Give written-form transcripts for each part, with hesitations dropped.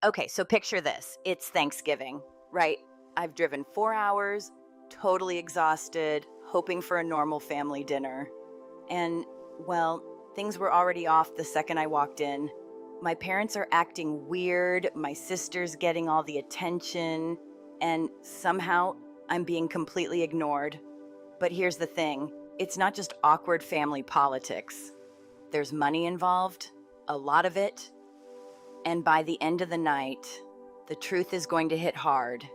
Okay, so picture this. It's Thanksgiving, right? I've driven 4 hours, totally exhausted, hoping for a normal family dinner. And, well, things were already off the second I walked in. My parents are acting weird, my sister's getting all the attention, and somehow I'm being completely ignored. But here's the thing, it's not just awkward family politics. There's money involved, a lot of it, and by the end of the night, the truth is going to hit hard.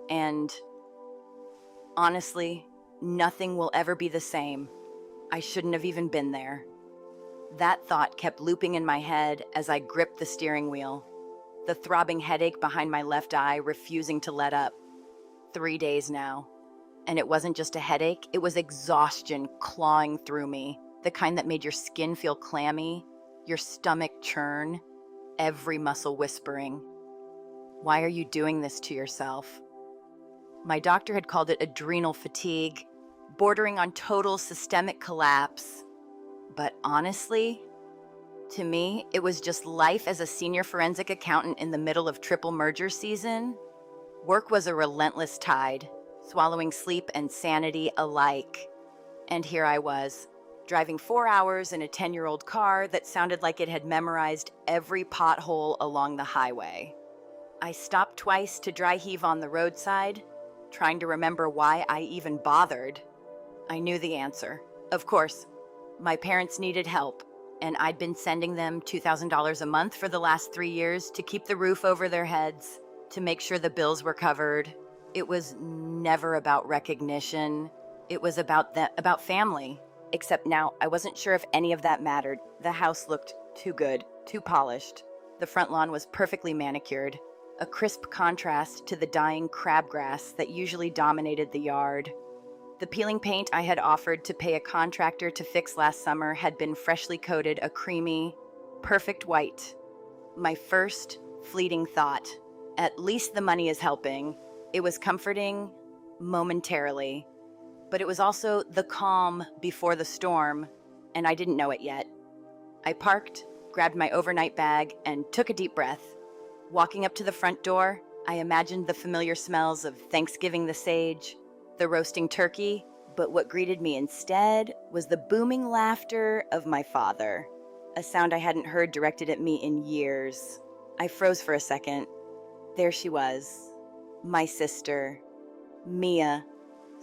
And honestly, nothing will ever be the same. I shouldn't have even been there. That thought kept looping in my head as I gripped the steering wheel, the throbbing headache behind my left eye refusing to let up. 3 days now. And it wasn't just a headache, it was exhaustion clawing through me, the kind that made your skin feel clammy, your stomach churn, every muscle whispering, "Why are you doing this to yourself?" My doctor had called it adrenal fatigue, bordering on total systemic collapse. But honestly, to me, it was just life as a senior forensic accountant in the middle of triple merger season. Work was a relentless tide, swallowing sleep and sanity alike. And here I was, driving 4 hours in a 10-year-old car that sounded like it had memorized every pothole along the highway. I stopped twice to dry heave on the roadside, trying to remember why I even bothered. I knew the answer. Of course, my parents needed help, and I'd been sending them $2,000 a month for the last 3 years to keep the roof over their heads, to make sure the bills were covered. It was never about recognition. It was about family. Except now, I wasn't sure if any of that mattered. The house looked too good, too polished. The front lawn was perfectly manicured, a crisp contrast to the dying crabgrass that usually dominated the yard. The peeling paint I had offered to pay a contractor to fix last summer had been freshly coated a creamy, perfect white. My first fleeting thought, at least the money is helping. It was comforting, momentarily. But it was also the calm before the storm, and I didn't know it yet. I parked, grabbed my overnight bag, and took a deep breath. Walking up to the front door, I imagined the familiar smells of Thanksgiving the sage, the roasting turkey, but what greeted me instead was the booming laughter of my father, a sound I hadn't heard directed at me in years. I froze for a second. There she was, my sister, Mia,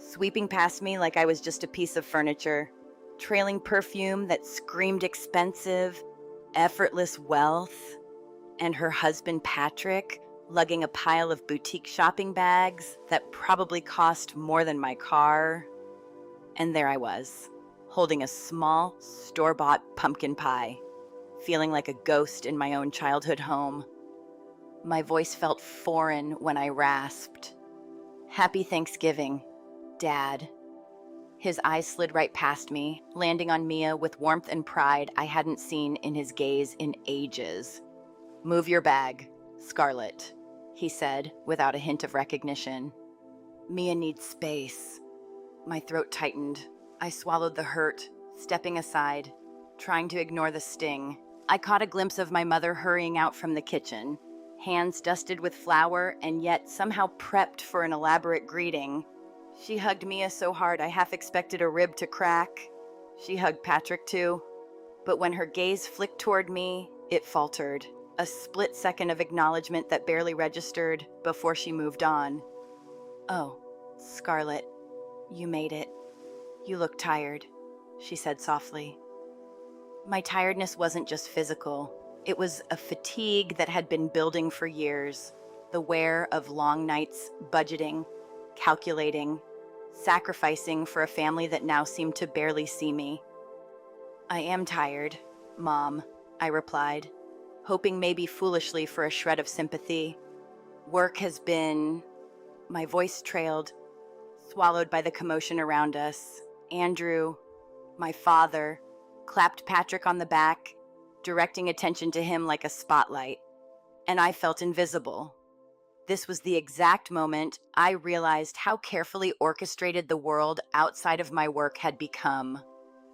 sweeping past me like I was just a piece of furniture, trailing perfume that screamed expensive, effortless wealth, and her husband Patrick lugging a pile of boutique shopping bags that probably cost more than my car. And there I was, holding a small, store-bought pumpkin pie, feeling like a ghost in my own childhood home. My voice felt foreign when I rasped, "Happy Thanksgiving, Dad." His eyes slid right past me, landing on Mia with warmth and pride I hadn't seen in his gaze in ages. "Move your bag, Scarlett," he said, without a hint of recognition. "Mia needs space." My throat tightened. I swallowed the hurt, stepping aside, trying to ignore the sting. I caught a glimpse of my mother hurrying out from the kitchen, hands dusted with flour and yet somehow prepped for an elaborate greeting. She hugged Mia so hard I half expected a rib to crack. She hugged Patrick too. But when her gaze flicked toward me, it faltered. A split second of acknowledgement that barely registered before she moved on. "Oh, Scarlett, you made it. You look tired," she said softly. My tiredness wasn't just physical. It was a fatigue that had been building for years, the wear of long nights budgeting, calculating, sacrificing for a family that now seemed to barely see me. "I am tired, Mom," I replied, hoping maybe foolishly for a shred of sympathy. "Work has been..." My voice trailed, swallowed by the commotion around us. Andrew, my father, clapped Patrick on the back, directing attention to him like a spotlight. And I felt invisible. This was the exact moment I realized how carefully orchestrated the world outside of my work had become.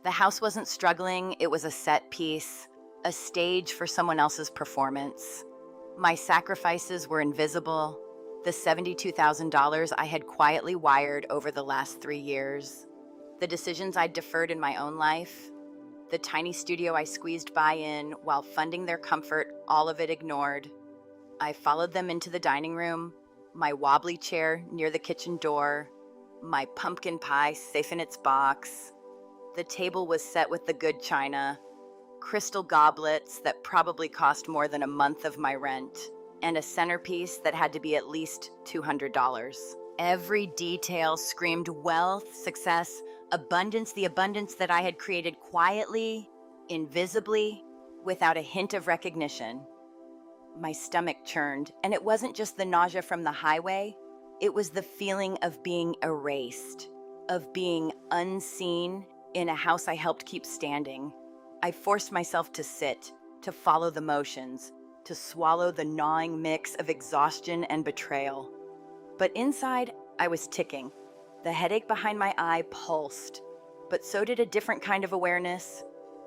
The house wasn't struggling, it was a set piece, a stage for someone else's performance. My sacrifices were invisible, the $72,000 I had quietly wired over the last 3 years, the decisions I'd deferred in my own life, the tiny studio I squeezed by in while funding their comfort, all of it ignored. I followed them into the dining room, my wobbly chair near the kitchen door, my pumpkin pie safe in its box. The table was set with the good china, crystal goblets that probably cost more than a month of my rent, and a centerpiece that had to be at least $200. Every detail screamed wealth, success, abundance, the abundance that I had created quietly, invisibly, without a hint of recognition. My stomach churned, and it wasn't just the nausea from the highway, it was the feeling of being erased, of being unseen in a house I helped keep standing. I forced myself to sit, to follow the motions, to swallow the gnawing mix of exhaustion and betrayal. But inside, I was ticking. The headache behind my eye pulsed, but so did a different kind of awareness.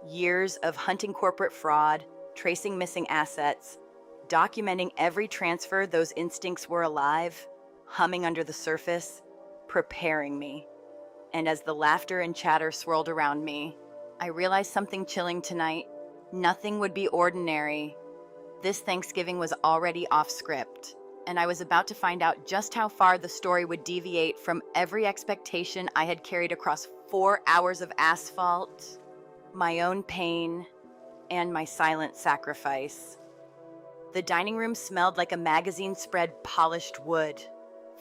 Years of hunting corporate fraud, tracing missing assets, documenting every transfer. Those instincts were alive, humming under the surface, preparing me. And as the laughter and chatter swirled around me, I realized something chilling tonight. Nothing would be ordinary. This Thanksgiving was already off script, and I was about to find out just how far the story would deviate from every expectation I had carried across 4 hours of asphalt, my own pain, and my silent sacrifice. The dining room smelled like a magazine spread polished wood,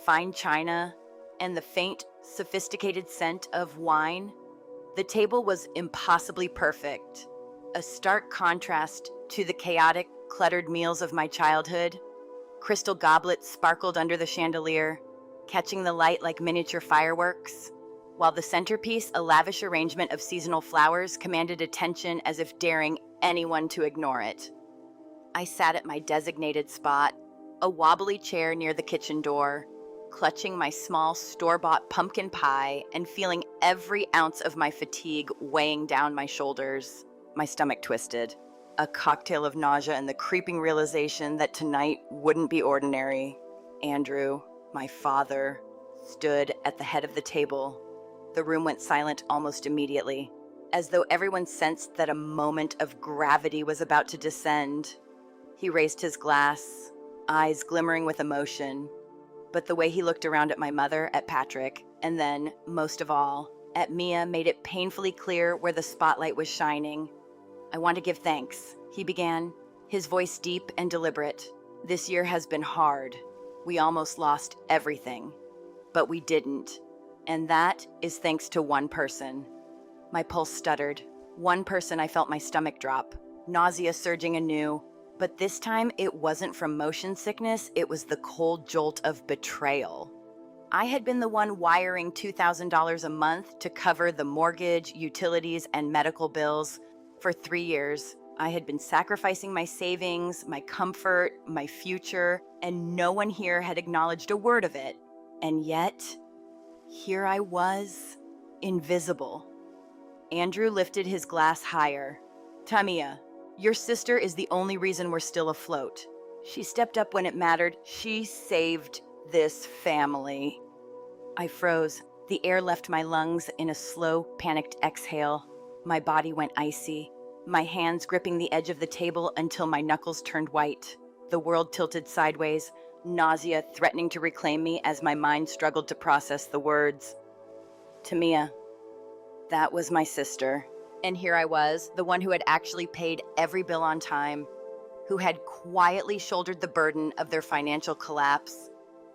fine china, and the faint, sophisticated scent of wine. The table was impossibly perfect, a stark contrast to the chaotic, cluttered meals of my childhood. Crystal goblets sparkled under the chandelier, catching the light like miniature fireworks, while the centerpiece, a lavish arrangement of seasonal flowers, commanded attention as if daring anyone to ignore it. I sat at my designated spot, a wobbly chair near the kitchen door, clutching my small store-bought pumpkin pie and feeling every ounce of my fatigue weighing down my shoulders. My stomach twisted, a cocktail of nausea and the creeping realization that tonight wouldn't be ordinary. Andrew, my father, stood at the head of the table. The room went silent almost immediately, as though everyone sensed that a moment of gravity was about to descend. He raised his glass, eyes glimmering with emotion, but the way he looked around at my mother, at Patrick, and then, most of all, at Mia made it painfully clear where the spotlight was shining. "I want to give thanks," he began, his voice deep and deliberate. "This year has been hard. We almost lost everything, but we didn't. And that is thanks to one person." My pulse stuttered. One person. I felt my stomach drop, nausea surging anew. But this time, it wasn't from motion sickness, it was the cold jolt of betrayal. I had been the one wiring $2,000 a month to cover the mortgage, utilities, and medical bills. For 3 years, I had been sacrificing my savings, my comfort, my future, and no one here had acknowledged a word of it. And yet, here I was, invisible. Andrew lifted his glass higher. "Tamia, your sister is the only reason we're still afloat. She stepped up when it mattered. She saved this family." I froze. The air left my lungs in a slow, panicked exhale. My body went icy, my hands gripping the edge of the table until my knuckles turned white. The world tilted sideways, nausea threatening to reclaim me as my mind struggled to process the words. Tamia, that was my sister. And here I was, the one who had actually paid every bill on time, who had quietly shouldered the burden of their financial collapse,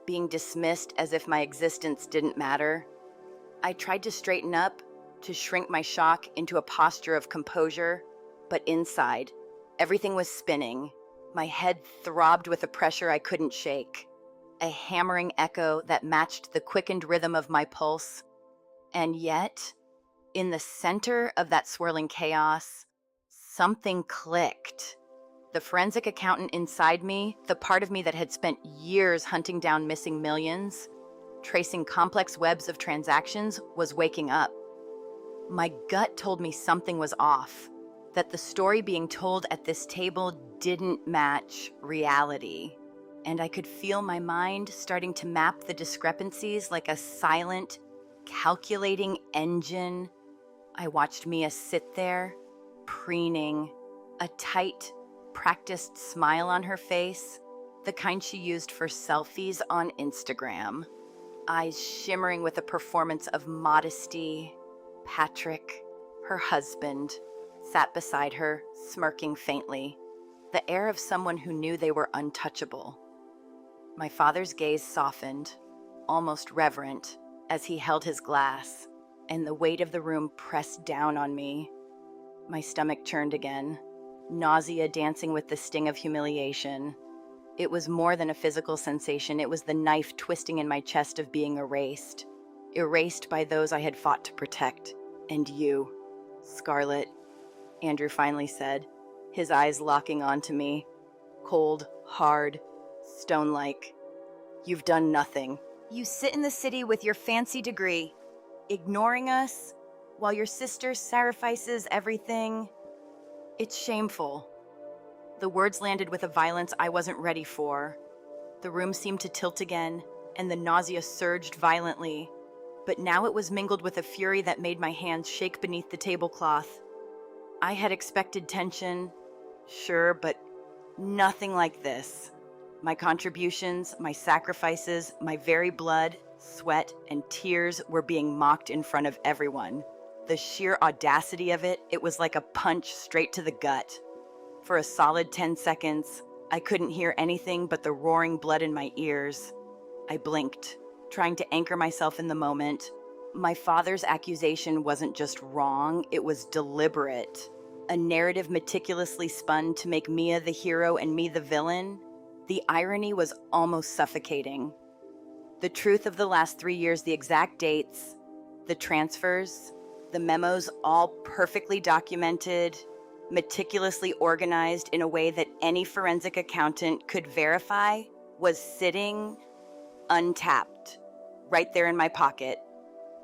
being dismissed as if my existence didn't matter. I tried to straighten up, to shrink my shock into a posture of composure, but inside, everything was spinning. My head throbbed with a pressure I couldn't shake, a hammering echo that matched the quickened rhythm of my pulse. And yet, in the center of that swirling chaos, something clicked. The forensic accountant inside me, the part of me that had spent years hunting down missing millions, tracing complex webs of transactions, was waking up. My gut told me something was off. that the story being told at this table didn't match reality. And I could feel my mind starting to map the discrepancies like a silent, calculating engine. I watched Mia sit there, preening, a tight, practiced smile on her face, the kind she used for selfies on Instagram. Eyes shimmering with a performance of modesty. Patrick, her husband, sat beside her, smirking faintly, the air of someone who knew they were untouchable. My father's gaze softened, almost reverent, as he held his glass, and the weight of the room pressed down on me. My stomach churned again, nausea dancing with the sting of humiliation. It was more than a physical sensation, it was the knife twisting in my chest of being erased. Erased by those I had fought to protect. And you, Scarlett, Andrew finally said, his eyes locking onto me. Cold, hard, stone-like. You've done nothing. You sit in the city with your fancy degree, ignoring us, while your sister sacrifices everything. It's shameful. The words landed with a violence I wasn't ready for. The room seemed to tilt again, and the nausea surged violently. But now it was mingled with a fury that made my hands shake beneath the tablecloth. I had expected tension, sure, but nothing like this. My contributions, my sacrifices, my very blood, sweat, and tears were being mocked in front of everyone. The sheer audacity of it, it was like a punch straight to the gut. For a solid 10 seconds, I couldn't hear anything but the roaring blood in my ears. I blinked, trying to anchor myself in the moment. My father's accusation wasn't just wrong, it was deliberate. A narrative meticulously spun to make Mia the hero and me the villain. The irony was almost suffocating. The truth of the last 3 years, the exact dates, the transfers, the memos, all perfectly documented, meticulously organized in a way that any forensic accountant could verify, was sitting untapped, right there in my pocket,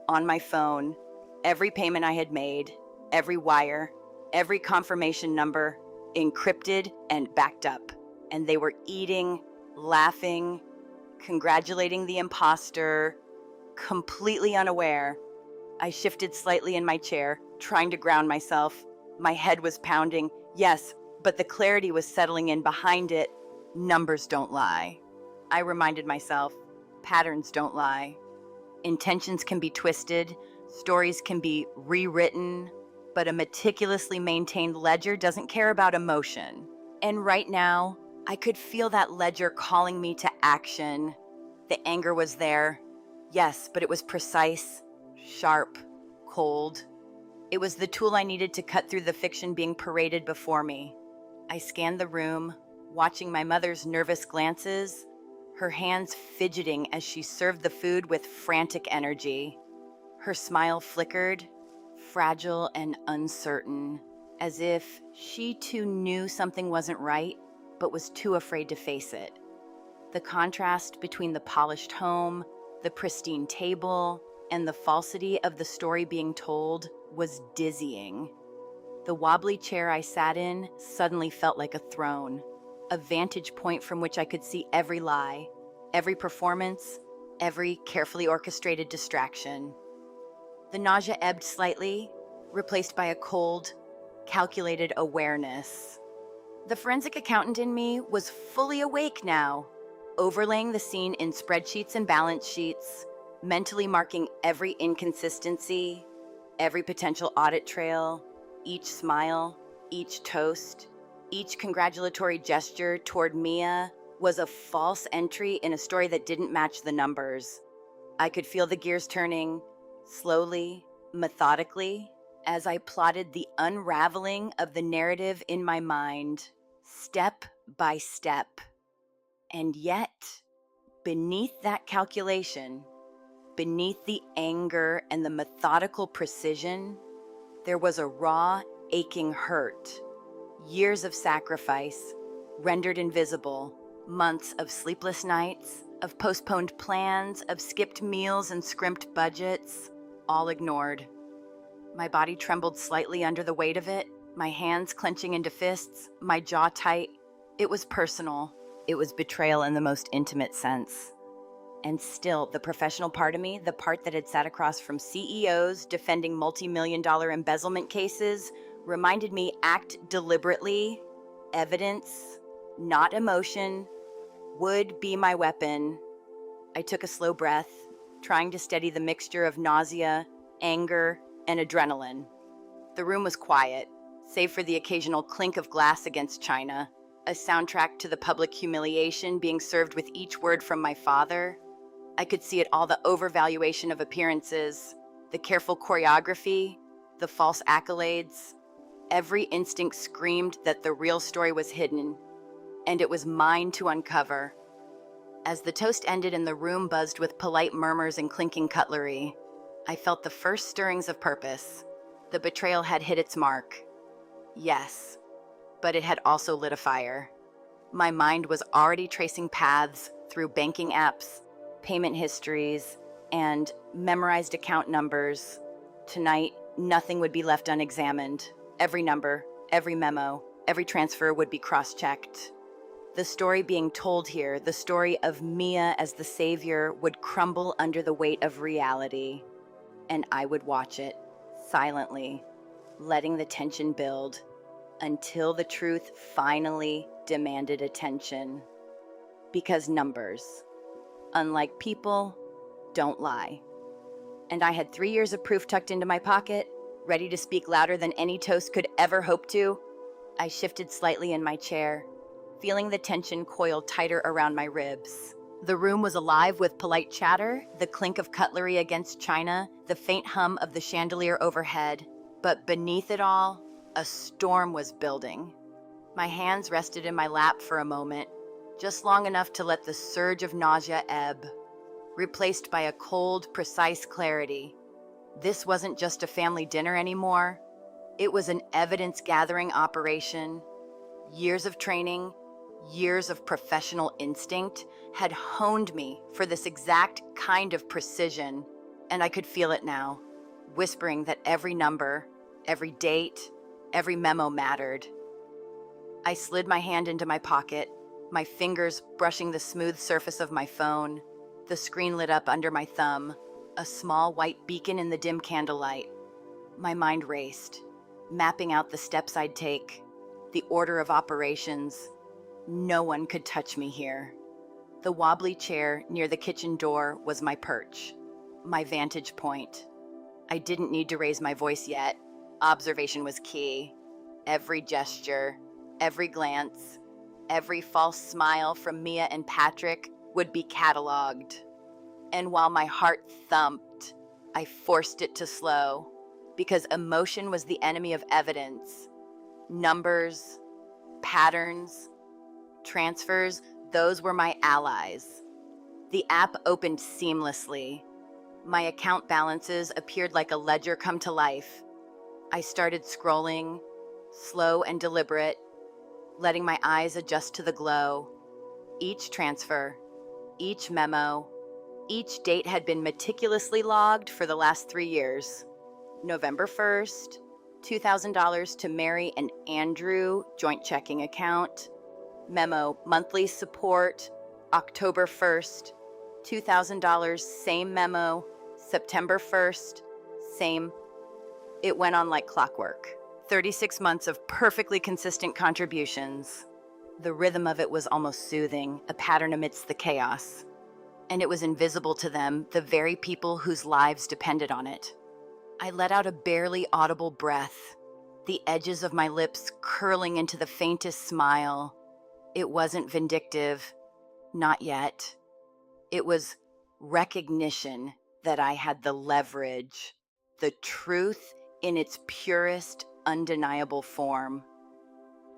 on my phone. Every payment I had made, every wire, every confirmation number, encrypted and backed up. And they were eating, laughing, congratulating the imposter, completely unaware. I shifted slightly in my chair, trying to ground myself. My head was pounding, yes, but the clarity was settling in behind it. Numbers don't lie. I reminded myself, patterns don't lie. Intentions can be twisted, stories can be rewritten, but a meticulously maintained ledger doesn't care about emotion. And right now, I could feel that ledger calling me to action. The anger was there, yes, but it was precise, sharp, cold. It was the tool I needed to cut through the fiction being paraded before me. I scanned the room, watching my mother's nervous glances, her hands fidgeting as she served the food with frantic energy. Her smile flickered, fragile and uncertain, as if she too knew something wasn't right, but was too afraid to face it. The contrast between the polished home, the pristine table, and the falsity of the story being told was dizzying. The wobbly chair I sat in suddenly felt like a throne, a vantage point from which I could see every lie, every performance, every carefully orchestrated distraction. The nausea ebbed slightly, replaced by a cold, calculated awareness. The forensic accountant in me was fully awake now, overlaying the scene in spreadsheets and balance sheets, mentally marking every inconsistency, every potential audit trail, each smile, each toast, each congratulatory gesture toward Mia was a false entry in a story that didn't match the numbers. I could feel the gears turning, slowly, methodically, as I plotted the unraveling of the narrative in my mind, step by step. And yet, beneath that calculation, beneath the anger and the methodical precision, there was a raw, aching hurt. Years of sacrifice, rendered invisible, months of sleepless nights, of postponed plans, of skipped meals and scrimped budgets, all ignored. My body trembled slightly under the weight of it, My hands clenching into fists, my jaw tight. It was personal. It was betrayal in the most intimate sense. And still, the professional part of me, the part that had sat across from CEOs defending multi-million-dollar embezzlement cases, reminded me act deliberately, evidence, not emotion, would be my weapon. I took a slow breath, trying to steady the mixture of nausea, anger, and adrenaline. The room was quiet, save for the occasional clink of glass against china, a soundtrack to the public humiliation being served with each word from my father. I could see it all, the overvaluation of appearances, the careful choreography, the false accolades. Every instinct screamed that the real story was hidden, and it was mine to uncover. As the toast ended and the room buzzed with polite murmurs and clinking cutlery, I felt the first stirrings of purpose. The betrayal had hit its mark. Yes, but it had also lit a fire. My mind was already tracing paths through banking apps, payment histories, and memorized account numbers. Tonight, nothing would be left unexamined. Every number, every memo, every transfer would be cross-checked. The story being told here, the story of Mia as the savior, would crumble under the weight of reality. And I would watch it, silently, letting the tension build, until the truth finally demanded attention. Because numbers, unlike people, don't lie. And I had 3 years of proof tucked into my pocket, ready to speak louder than any toast could ever hope to. I shifted slightly in my chair, feeling the tension coil tighter around my ribs. The room was alive with polite chatter, the clink of cutlery against china, the faint hum of the chandelier overhead. But beneath it all, a storm was building. My hands rested in my lap for a moment, just long enough to let the surge of nausea ebb, replaced by a cold, precise clarity. This wasn't just a family dinner anymore. It was an evidence-gathering operation. Years of training, years of professional instinct had honed me for this exact kind of precision, and I could feel it now, whispering that every number, every date, every memo mattered. I slid my hand into my pocket, my fingers brushing the smooth surface of my phone. The screen lit up under my thumb, a small white beacon in the dim candlelight. My mind raced, mapping out the steps I'd take, the order of operations. No one could touch me here. The wobbly chair near the kitchen door was my perch, my vantage point. I didn't need to raise my voice yet. Observation was key. Every gesture, every glance, every false smile from Mia and Patrick would be cataloged. And while my heart thumped, I forced it to slow, because emotion was the enemy of evidence. Numbers, patterns, transfers, those were my allies. The app opened seamlessly. My account balances appeared like a ledger come to life. I started scrolling, slow and deliberate, letting my eyes adjust to the glow. Each transfer, each memo, each date had been meticulously logged for the last 3 years. November 1st, $2,000 to Mary and Andrew, joint checking account. Memo, monthly support, October 1st, $2,000, same memo, September 1st, same. It went on like clockwork. 36 months of perfectly consistent contributions. The rhythm of it was almost soothing, a pattern amidst the chaos. And it was invisible to them, the very people whose lives depended on it. I let out a barely audible breath, the edges of my lips curling into the faintest smile. It wasn't vindictive, not yet. It was recognition that I had the leverage, the truth in its purest, undeniable form.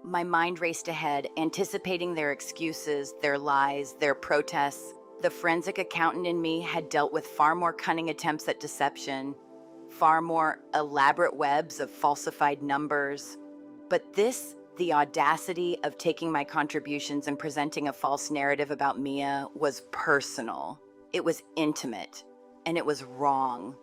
My mind raced ahead, anticipating their excuses, their lies, their protests. The forensic accountant in me had dealt with far more cunning attempts at deception, far more elaborate webs of falsified numbers. But this, the audacity of taking my contributions and presenting a false narrative about Mia, was personal. It was intimate, and it was wrong.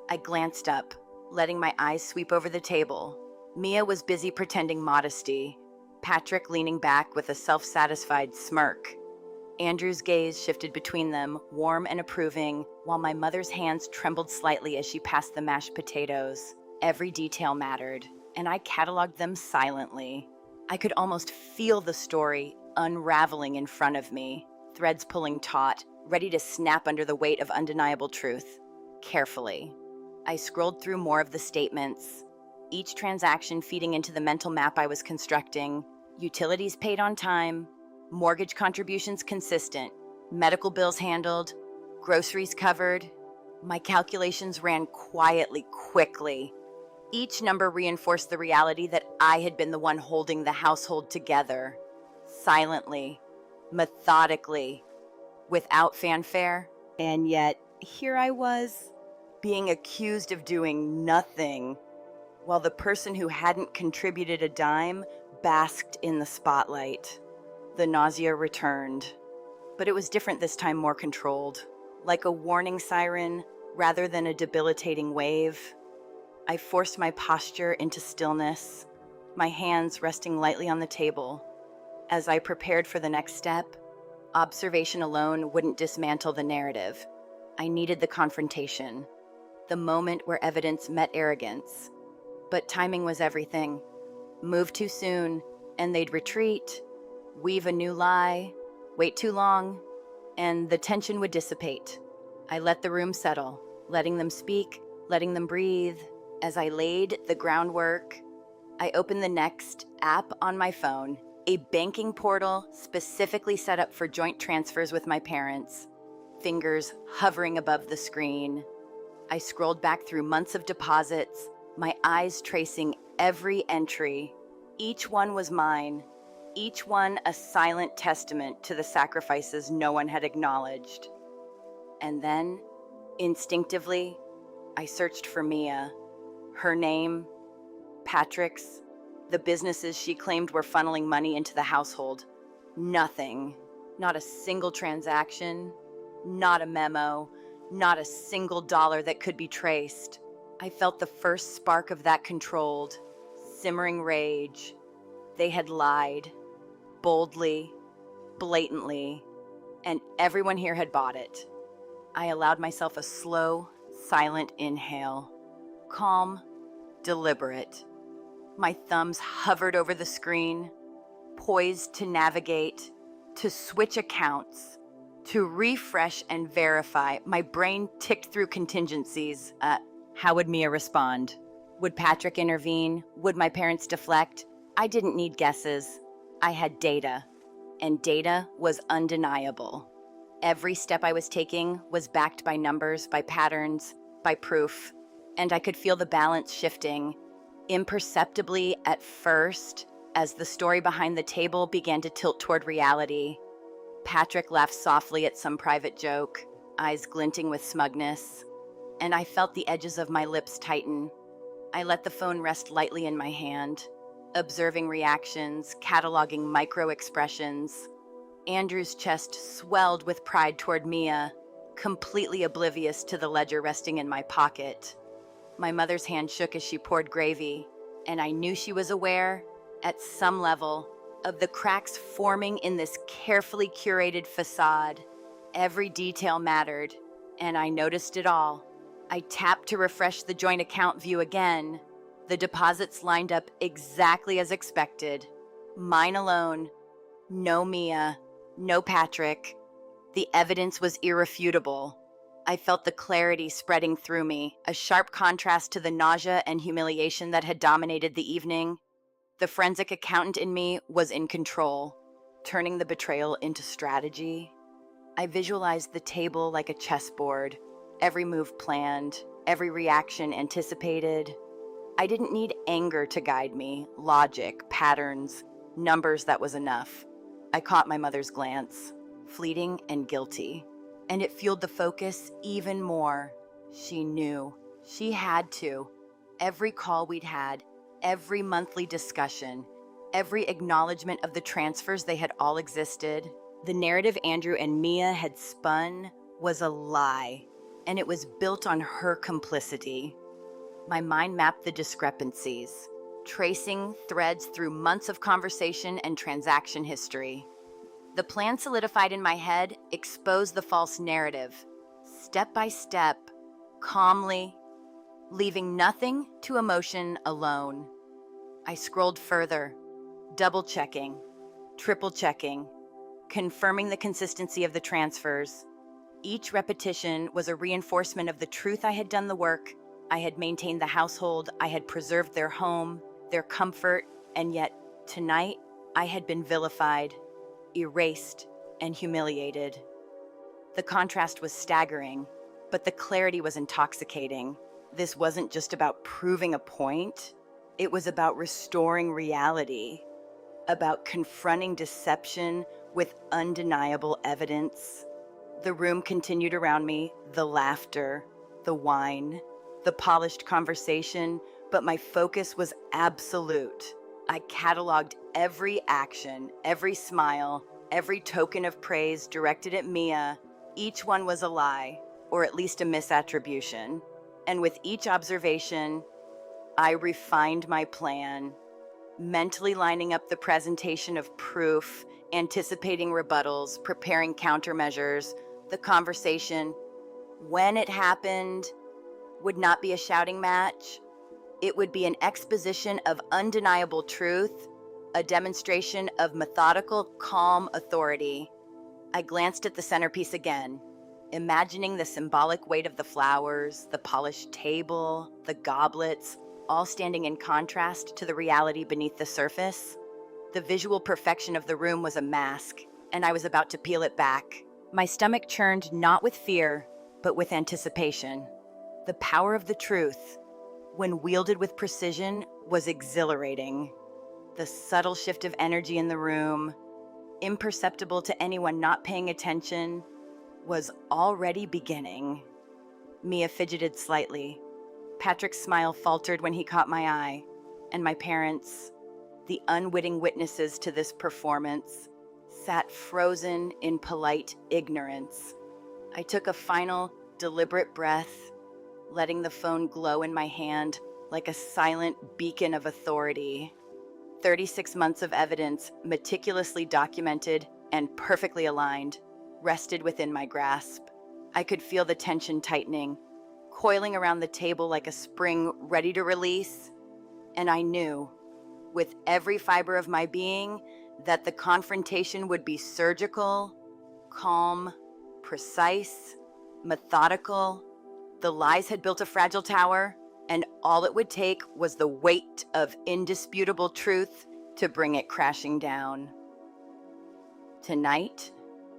I glanced up, letting my eyes sweep over the table. Mia was busy pretending modesty, Patrick leaning back with a self-satisfied smirk. Andrew's gaze shifted between them, warm and approving, while my mother's hands trembled slightly as she passed the mashed potatoes. Every detail mattered, and I cataloged them silently. I could almost feel the story unraveling in front of me, threads pulling taut, ready to snap under the weight of undeniable truth. Carefully, I scrolled through more of the statements, each transaction feeding into the mental map I was constructing. Utilities paid on time, mortgage contributions consistent, medical bills handled, groceries covered. My calculations ran quickly. Each number reinforced the reality that I had been the one holding the household together. Silently, methodically, without fanfare. And yet, here I was, being accused of doing nothing, while the person who hadn't contributed a dime basked in the spotlight. The nausea returned, but it was different this time, more controlled. Like a warning siren rather than a debilitating wave. I forced my posture into stillness, my hands resting lightly on the table. As I prepared for the next step, observation alone wouldn't dismantle the narrative. I needed the confrontation, the moment where evidence met arrogance. But timing was everything. Move too soon, and they'd retreat, weave a new lie, wait too long, and the tension would dissipate. I let the room settle, letting them speak, letting them breathe. As I laid the groundwork, I opened the next app on my phone, a banking portal specifically set up for joint transfers with my parents, fingers hovering above the screen. I scrolled back through months of deposits, my eyes tracing every entry. Each one was mine, each one a silent testament to the sacrifices no one had acknowledged. And then, instinctively, I searched for Mia. Her name, Patrick's, the businesses she claimed were funneling money into the household. Nothing. Not a single transaction, not a memo, not a single dollar that could be traced. I felt the first spark of that controlled, simmering rage. They had lied, boldly, blatantly, and everyone here had bought it. I allowed myself a slow, silent inhale. Calm, deliberate. My thumbs hovered over the screen, poised to navigate, to switch accounts, to refresh and verify. My brain ticked through contingencies. How would Mia respond? Would Patrick intervene? Would my parents deflect? I didn't need guesses. I had data, and data was undeniable. Every step I was taking was backed by numbers, by patterns, by proof, and I could feel the balance shifting, imperceptibly at first, as the story behind the table began to tilt toward reality. Patrick laughed softly at some private joke, eyes glinting with smugness, and I felt the edges of my lips tighten. I let the phone rest lightly in my hand, observing reactions, cataloging micro-expressions. Andrew's chest swelled with pride toward Mia, completely oblivious to the ledger resting in my pocket. My mother's hand shook as she poured gravy, and I knew she was aware, at some level, of the cracks forming in this carefully curated facade. Every detail mattered, and I noticed it all. I tapped to refresh the joint account view again. The deposits lined up exactly as expected. Mine alone. No Mia. No Patrick. The evidence was irrefutable. I felt the clarity spreading through me, a sharp contrast to the nausea and humiliation that had dominated the evening. The forensic accountant in me was in control, turning the betrayal into strategy. I visualized the table like a chessboard, every move planned, every reaction anticipated. I didn't need anger to guide me, logic, patterns, numbers. That was enough. I caught my mother's glance, fleeting and guilty, and it fueled the focus even more. She knew. She had to. Every call we'd had, every monthly discussion, every acknowledgement of the transfers, they had all existed. The narrative Andrew and Mia had spun was a lie, and it was built on her complicity. My mind mapped the discrepancies. tracing threads through months of conversation and transaction history. The plan solidified in my head exposed the false narrative, step by step, calmly, leaving nothing to emotion alone. I scrolled further, double-checking, triple-checking, confirming the consistency of the transfers. Each repetition was a reinforcement of the truth. I had done the work, I had maintained the household, I had preserved their home, their comfort, and yet, tonight, I had been vilified, erased, and humiliated. The contrast was staggering, but the clarity was intoxicating. This wasn't just about proving a point, it was about restoring reality, about confronting deception with undeniable evidence. The room continued around me, the laughter, the wine, the polished conversation, but my focus was absolute. I cataloged every action, every smile, every token of praise directed at Mia. Each one was a lie, or at least a misattribution. And with each observation, I refined my plan, mentally lining up the presentation of proof, anticipating rebuttals, preparing countermeasures. The conversation, when it happened, would not be a shouting match. It would be an exposition of undeniable truth, a demonstration of methodical, calm authority. I glanced at the centerpiece again, imagining the symbolic weight of the flowers, the polished table, the goblets, all standing in contrast to the reality beneath the surface. The visual perfection of the room was a mask, and I was about to peel it back. My stomach churned not with fear, but with anticipation. The power of the truth, when wielded with precision, was exhilarating. The subtle shift of energy in the room, imperceptible to anyone not paying attention, was already beginning. Mia fidgeted slightly. Patrick's smile faltered when he caught my eye, and my parents, the unwitting witnesses to this performance, sat frozen in polite ignorance. I took a final, deliberate breath, letting the phone glow in my hand like a silent beacon of authority. 36 months of evidence, meticulously documented and perfectly aligned, rested within my grasp. I could feel the tension tightening, coiling around the table like a spring ready to release, and I knew, with every fiber of my being, that the confrontation would be surgical, calm, precise, methodical. The lies had built a fragile tower, and all it would take was the weight of indisputable truth to bring it crashing down. Tonight,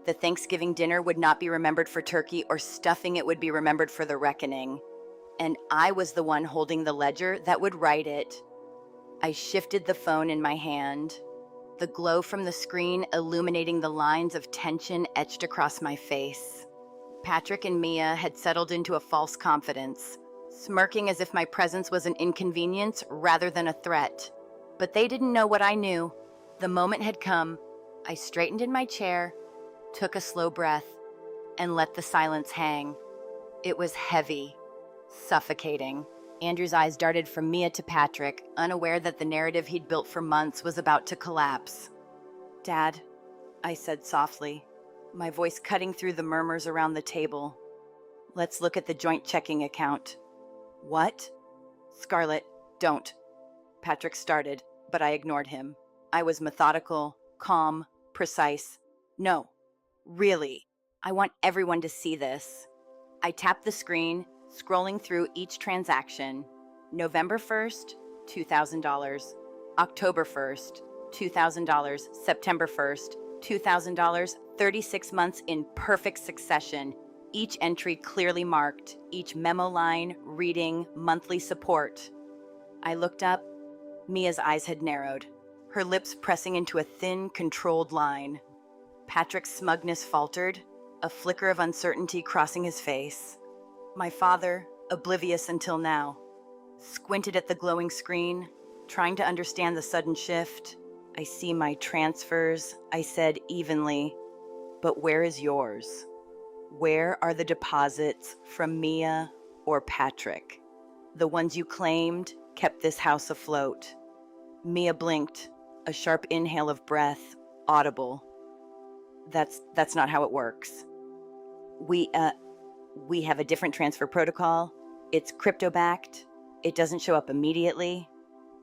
the Thanksgiving dinner would not be remembered for turkey or stuffing, it would be remembered for the reckoning. And I was the one holding the ledger that would write it. I shifted the phone in my hand, the glow from the screen illuminating the lines of tension etched across my face. Patrick and Mia had settled into a false confidence, smirking as if my presence was an inconvenience rather than a threat. But they didn't know what I knew. The moment had come. I straightened in my chair, took a slow breath, and let the silence hang. It was heavy, suffocating. Andrew's eyes darted from Mia to Patrick, unaware that the narrative he'd built for months was about to collapse. "Dad," I said softly, my voice cutting through the murmurs around the table. "Let's look at the joint checking account." "What?" "Scarlett, don't." Patrick started, but I ignored him. I was methodical, calm, precise. "No, really, I want everyone to see this." I tapped the screen, scrolling through each transaction. November 1st, $2,000. October 1st, $2,000. September 1st, $2,000. 36 months in perfect succession. Each entry clearly marked, each memo line reading monthly support. I looked up. Mia's eyes had narrowed, her lips pressing into a thin, controlled line. Patrick's smugness faltered, a flicker of uncertainty crossing his face. My father, oblivious until now, squinted at the glowing screen, trying to understand the sudden shift. "I see my transfers," I said evenly, "but where is yours? Where are the deposits from Mia or Patrick? The ones you claimed kept this house afloat. Mia blinked, a sharp inhale of breath, audible. That's not how it works. We have a different transfer protocol. It's crypto-backed. It doesn't show up immediately.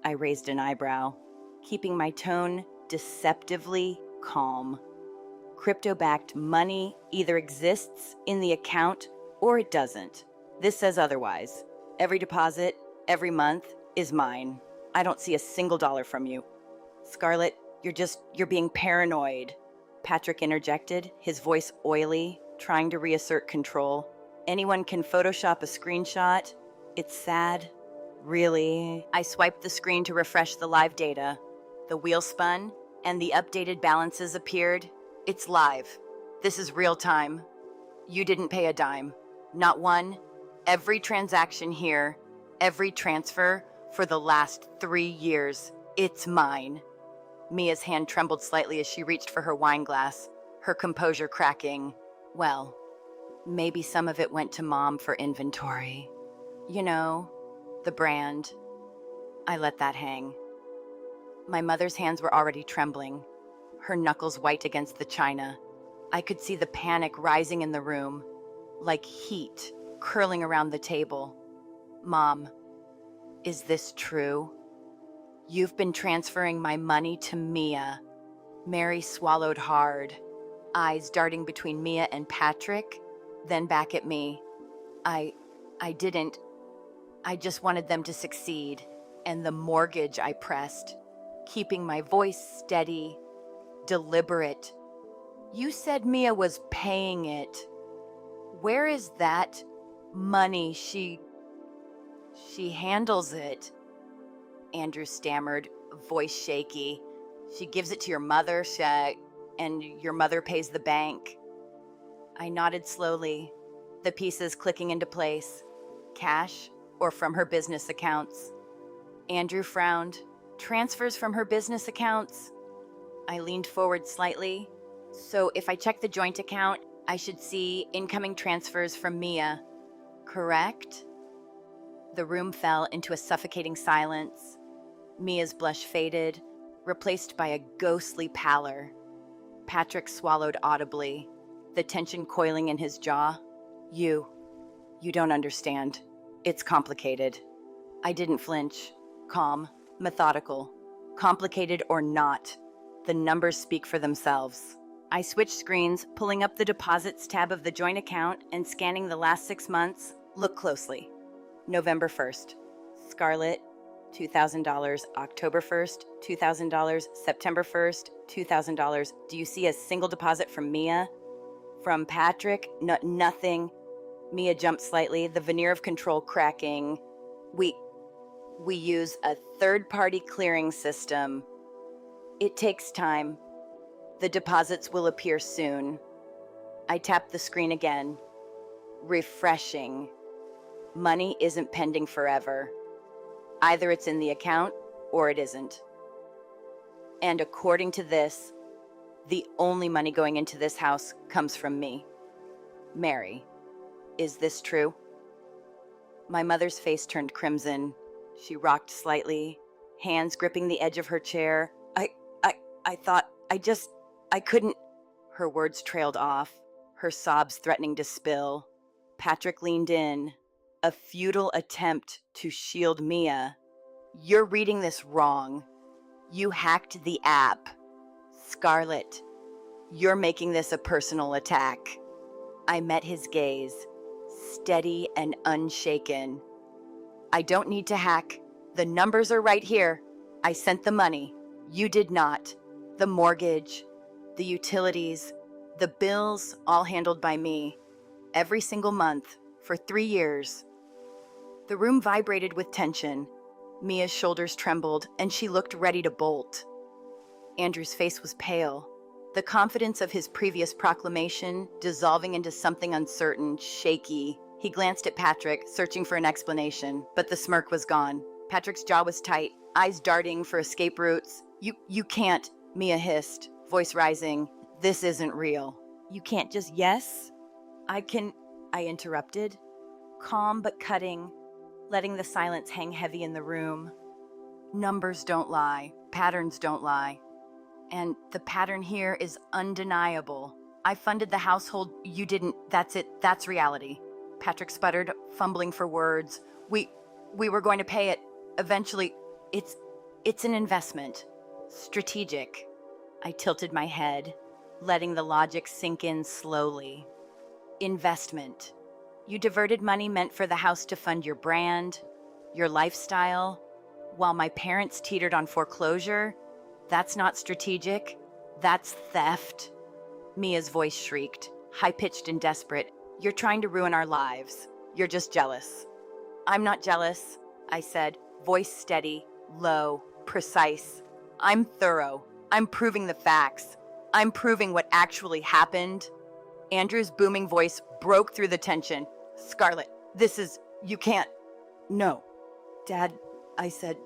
I raised an eyebrow, keeping my tone deceptively calm. Crypto-backed money either exists in the account or it doesn't. This says otherwise. Every deposit, every month, is mine. I don't see a single dollar from you. Scarlett, you're being paranoid. Patrick interjected, his voice oily, trying to reassert control. Anyone can Photoshop a screenshot. It's sad. Really? I swiped the screen to refresh the live data. The wheel spun, and the updated balances appeared. It's live. This is real time. You didn't pay a dime. Not one. Every transaction here, every transfer for the last 3 years, it's mine. Mia's hand trembled slightly as she reached for her wine glass, her composure cracking. Well, maybe some of it went to Mom for inventory. You know, the brand. I let that hang. My mother's hands were already trembling, her knuckles white against the china. I could see the panic rising in the room, like heat curling around the table. Mom, is this true? You've been transferring my money to Mia. Mary swallowed hard, eyes darting between Mia and Patrick, then back at me. I didn't. I just wanted them to succeed, and the mortgage I pressed, keeping my voice steady, deliberate. You said Mia was paying it. Where is that money? She handles it. Andrew stammered, voice shaky. She gives it to your mother, and your mother pays the bank. I nodded slowly, the pieces clicking into place. Cash or from her business accounts? Andrew frowned. Transfers from her business accounts? I leaned forward slightly. So if I check the joint account, I should see incoming transfers from Mia, correct? The room fell into a suffocating silence. Mia's blush faded, replaced by a ghostly pallor. Patrick swallowed audibly, the tension coiling in his jaw. You don't understand. It's complicated. I didn't flinch. Calm, methodical. Complicated or not, the numbers speak for themselves. I switched screens, pulling up the deposits tab of the joint account and scanning the last 6 months. Look closely. November 1st. Scarlett, $2,000. October 1st, $2,000. September 1st, $2,000. Do you see a single deposit from Mia? From Patrick? Nothing. Mia jumped slightly, the veneer of control cracking. We use a third-party clearing system. It takes time. The deposits will appear soon. I tapped the screen again. Refreshing. Money isn't pending forever. Either it's in the account or it isn't. And according to this, the only money going into this house comes from me. Mary, is this true? My mother's face turned crimson. She rocked slightly, hands gripping the edge of her chair. I thought, I couldn't. Her words trailed off, her sobs threatening to spill. Patrick leaned in, a futile attempt to shield Mia. You're reading this wrong. You hacked the app. Scarlett, you're making this a personal attack. I met his gaze, steady and unshaken. I don't need to hack. The numbers are right here. I sent the money. You did not. The mortgage, the utilities, the bills, all handled by me. Every single month, for 3 years. The room vibrated with tension. Mia's shoulders trembled, and she looked ready to bolt. Andrew's face was pale, the confidence of his previous proclamation dissolving into something uncertain, shaky. He glanced at Patrick, searching for an explanation, but the smirk was gone. Patrick's jaw was tight, eyes darting for escape routes. You can't, Mia hissed, voice rising. This isn't real. You can't just yes? I interrupted, calm but cutting, letting the silence hang heavy in the room. Numbers don't lie. Patterns don't lie. And the pattern here is undeniable. I funded the household. You didn't. That's it. That's reality. Patrick sputtered, fumbling for words. We were going to pay it. Eventually, it's an investment. Strategic. I tilted my head, letting the logic sink in slowly. Investment. You diverted money meant for the house to fund your brand, your lifestyle, while my parents teetered on foreclosure. That's not strategic. That's theft. Mia's voice shrieked, high-pitched and desperate. You're trying to ruin our lives. You're just jealous. I'm not jealous, I said, voice steady, low, precise. I'm thorough. I'm proving the facts. I'm proving what actually happened. Andrew's booming voice broke through the tension. Scarlett, you can't. No. Dad, I said,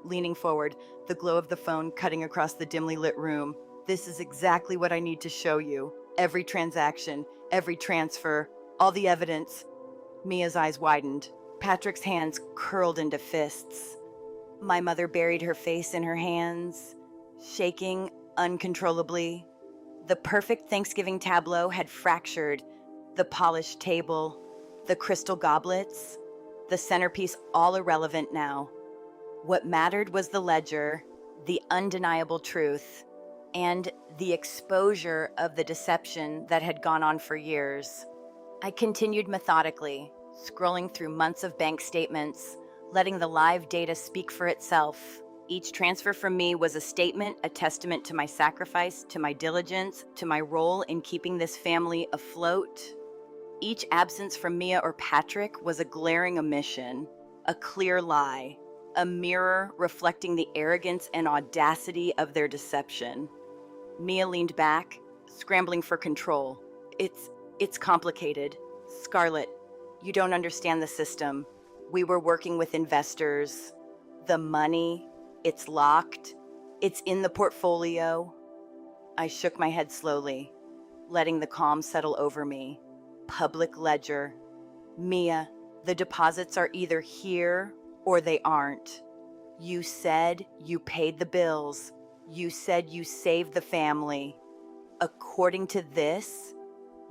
leaning forward, the glow of the phone cutting across the dimly lit room. This is exactly what I need to show you. Every transaction, every transfer, all the evidence. Mia's eyes widened. Patrick's hands curled into fists. My mother buried her face in her hands, shaking uncontrollably. The perfect Thanksgiving tableau had fractured. The polished table, the crystal goblets, the centerpiece all irrelevant now. What mattered was the ledger, the undeniable truth, and the exposure of the deception that had gone on for years. I continued methodically, scrolling through months of bank statements, letting the live data speak for itself. Each transfer from me was a statement, a testament to my sacrifice, to my diligence, to my role in keeping this family afloat. Each absence from Mia or Patrick was a glaring omission, a clear lie, a mirror reflecting the arrogance and audacity of their deception. Mia leaned back, scrambling for control. It's complicated. Scarlett, you don't understand the system. We were working with investors. The money, it's locked. It's in the portfolio. I shook my head slowly, letting the calm settle over me. Public ledger. Mia, the deposits are either here or they aren't. You said you paid the bills. You said you saved the family. According to this,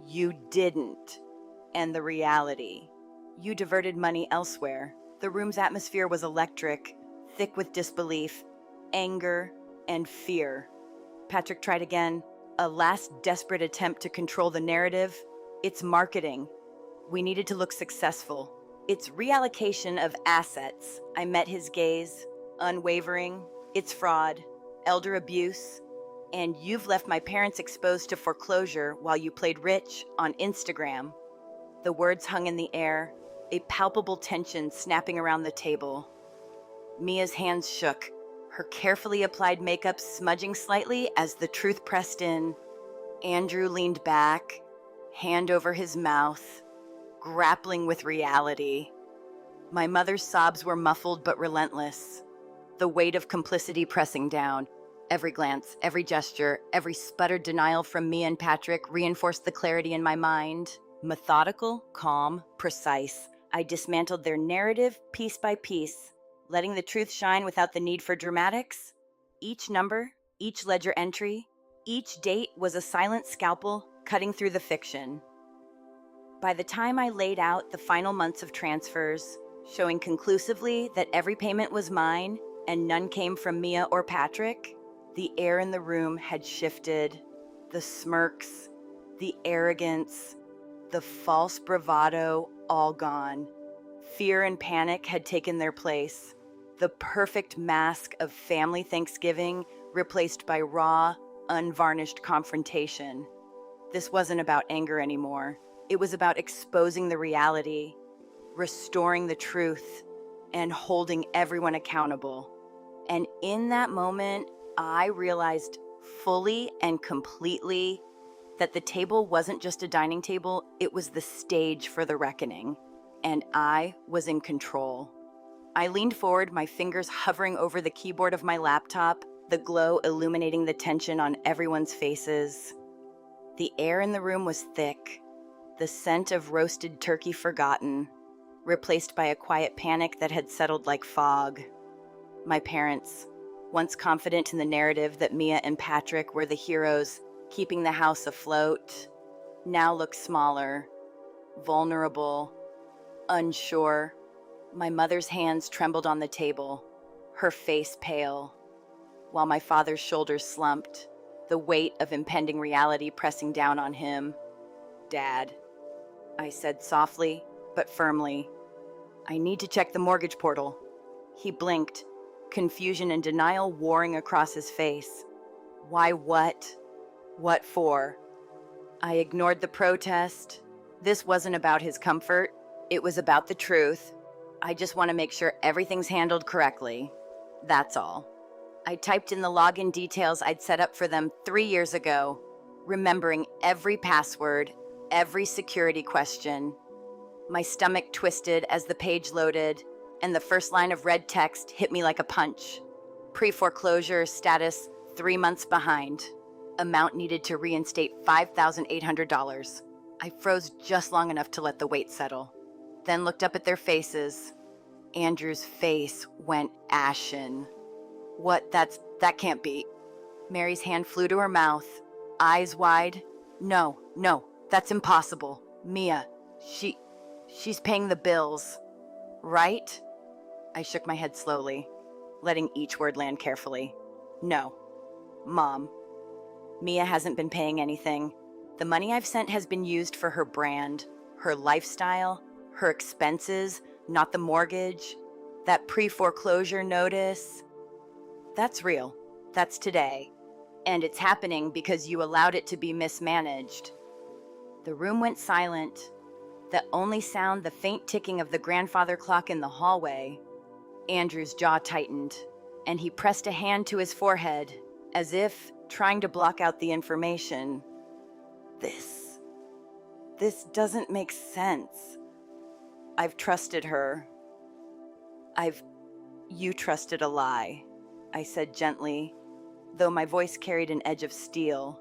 you didn't. And the reality, you diverted money elsewhere. The room's atmosphere was electric, thick with disbelief, anger, and fear. Patrick tried again, a last desperate attempt to control the narrative. It's marketing. We needed to look successful. It's reallocation of assets. I met his gaze, unwavering. It's fraud, elder abuse, and you've left my parents exposed to foreclosure while you played rich on Instagram. The words hung in the air, a palpable tension snapping around the table. Mia's hands shook, her carefully applied makeup smudging slightly as the truth pressed in. Andrew leaned back, hand over his mouth, grappling with reality. My mother's sobs were muffled but relentless, the weight of complicity pressing down. Every glance, every gesture, every sputtered denial from Mia and Patrick reinforced the clarity in my mind. Methodical, calm, precise, I dismantled their narrative piece by piece, letting the truth shine without the need for dramatics. Each number, each ledger entry, each date was a silent scalpel cutting through the fiction. By the time I laid out the final months of transfers, showing conclusively that every payment was mine and none came from Mia or Patrick, the air in the room had shifted. The smirks, the arrogance, the false bravado, all gone. Fear and panic had taken their place. The perfect mask of family Thanksgiving replaced by raw, unvarnished confrontation. This wasn't about anger anymore. It was about exposing the reality, restoring the truth, and holding everyone accountable. And in that moment, I realized fully and completely that the table wasn't just a dining table, it was the stage for the reckoning. And I was in control. I leaned forward, my fingers hovering over the keyboard of my laptop, the glow illuminating the tension on everyone's faces. The air in the room was thick, the scent of roasted turkey forgotten, replaced by a quiet panic that had settled like fog. My parents, once confident in the narrative that Mia and Patrick were the heroes keeping the house afloat, now look smaller, vulnerable, unsure. My mother's hands trembled on the table, her face pale, while my father's shoulders slumped, the weight of impending reality pressing down on him. "Dad," I said softly but firmly, "I need to check the mortgage portal." He blinked, confusion and denial warring across his face. "Why what? What for?" I ignored the protest. This wasn't about his comfort. It was about the truth. I just want to make sure everything's handled correctly. That's all. I typed in the login details I'd set up for them 3 years ago, remembering every password, every security question. My stomach twisted as the page loaded, and the first line of red text hit me like a punch. Pre-foreclosure status 3 months behind. Amount needed to reinstate $5,800. I froze just long enough to let the weight settle, then looked up at their faces. Andrew's face went ashen. "What? That can't be." Mary's hand flew to her mouth, eyes wide. No, that's impossible. Mia, she's paying the bills, right?" I shook my head slowly, letting each word land carefully. "No, Mom. Mia hasn't been paying anything. The money I've sent has been used for her brand, her lifestyle, her expenses, not the mortgage. That pre-foreclosure notice, that's real. That's today. And it's happening because you allowed it to be mismanaged." The room went silent, the only sound the faint ticking of the grandfather clock in the hallway. Andrew's jaw tightened, and he pressed a hand to his forehead, as if trying to block out the information. This doesn't make sense. I've trusted her. You trusted a lie," I said gently, though my voice carried an edge of steel.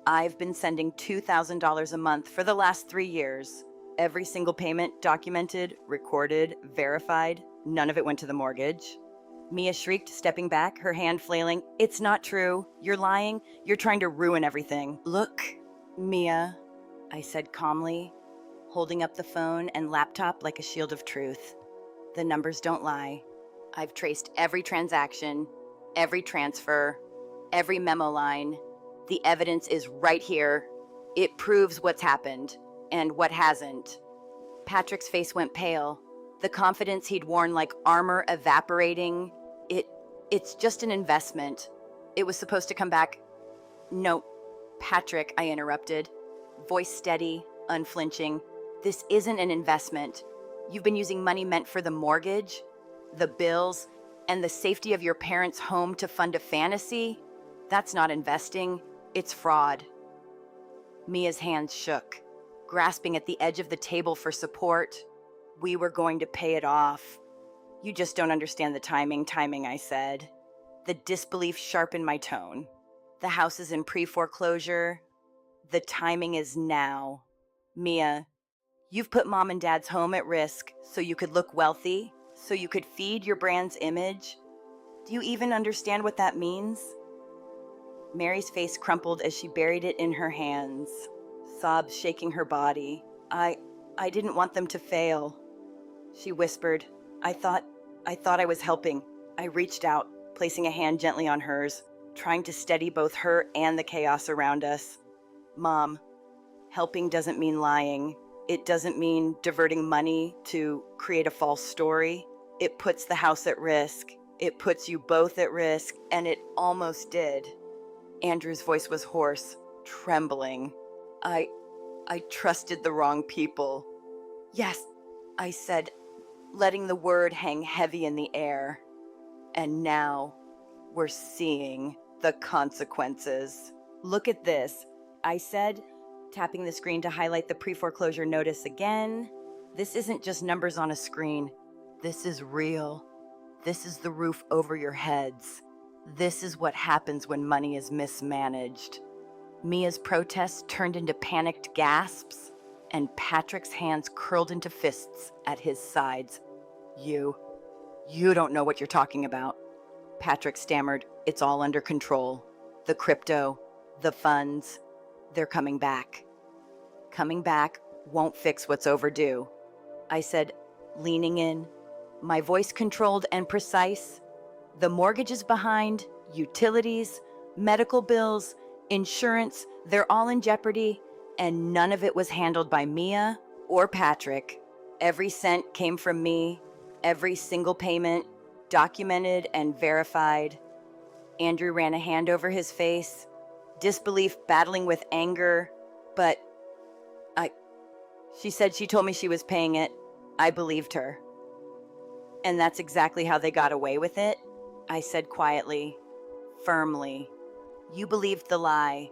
"I've been sending $2,000 a month for the last 3 years. Every single payment documented, recorded, verified. None of it went to the mortgage." Mia shrieked, stepping back, her hand flailing. "It's not true. You're lying. You're trying to ruin everything." "Look, Mia," I said calmly, holding up the phone and laptop like a shield of truth. "The numbers don't lie. I've traced every transaction, every transfer, every memo line. The evidence is right here. It proves what's happened and what hasn't." Patrick's face went pale, the confidence he'd worn like armor evaporating. It's just an investment. It was supposed to come back." "No, Patrick," I interrupted, voice steady, unflinching. "This isn't an investment. You've been using money meant for the mortgage, the bills, and the safety of your parents' home to fund a fantasy. That's not investing. It's fraud." Mia's hands shook, grasping at the edge of the table for support. "We were going to pay it off." "You just don't understand the timing, I said. The disbelief sharpened my tone. "The house is in pre-foreclosure. The timing is now. Mia, you've put Mom and Dad's home at risk so you could look wealthy, so you could feed your brand's image. Do you even understand what that means?" Mary's face crumpled as she buried it in her hands, sobs shaking her body. I didn't want them to fail," she whispered. I thought I was helping." I reached out, placing a hand gently on hers, trying to steady both her and the chaos around us. "Mom, helping doesn't mean lying. It doesn't mean diverting money to create a false story. It puts the house at risk. It puts you both at risk, and it almost did." Andrew's voice was hoarse, trembling. I trusted the wrong people." "Yes," I said, letting the word hang heavy in the air. "And now we're seeing the consequences. Look at this," I said, tapping the screen to highlight the pre-foreclosure notice again. "This isn't just numbers on a screen. This is real. This is the roof over your heads. This is what happens when money is mismanaged." Mia's protests turned into panicked gasps, and Patrick's hands curled into fists at his sides. You don't know what you're talking about." Patrick stammered. It's all under control. The crypto, the funds, they're coming back. Coming back won't fix what's overdue, I said, leaning in, my voice controlled and precise. The mortgages behind, utilities, medical bills, insurance, they're all in jeopardy, and none of it was handled by Mia or Patrick. Every cent came from me, every single payment, documented and verified. Andrew ran a hand over his face, disbelief battling with anger, but she said she told me she was paying it. I believed her. And that's exactly how they got away with it, I said quietly, firmly. You believed the lie.